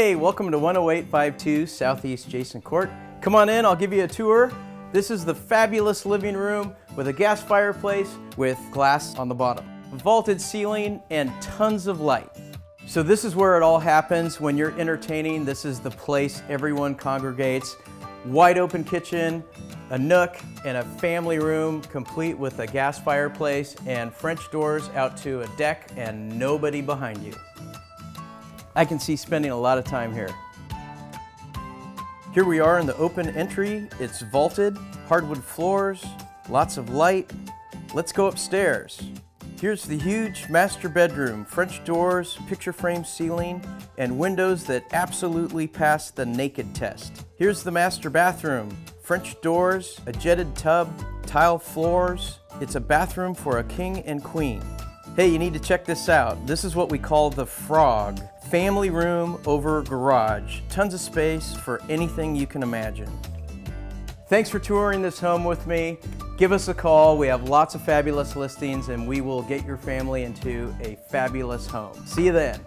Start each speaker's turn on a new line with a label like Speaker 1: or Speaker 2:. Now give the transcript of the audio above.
Speaker 1: Hey, welcome to 10852 Southeast Jason Court. Come on in, I'll give you a tour. This is the fabulous living room with a gas fireplace with glass on the bottom, vaulted ceiling, and tons of light. So this is where it all happens when you're entertaining. This is the place everyone congregates. Wide open kitchen, a nook, and a family room complete with a gas fireplace and French doors out to a deck and nobody behind you. I can see spending a lot of time here. Here we are in the open entry. It's vaulted, hardwood floors, lots of light. Let's go upstairs. Here's the huge master bedroom, French doors, picture frame ceiling, and windows that absolutely pass the naked test. Here's the master bathroom, French doors, a jetted tub, tile floors. It's a bathroom for a king and queen. Hey, you need to check this out. This is what we call the frog. Family room over garage. Tons of space for anything you can imagine. Thanks for touring this home with me. Give us a call. We have lots of fabulous listings and we will get your family into a fabulous home. See you then.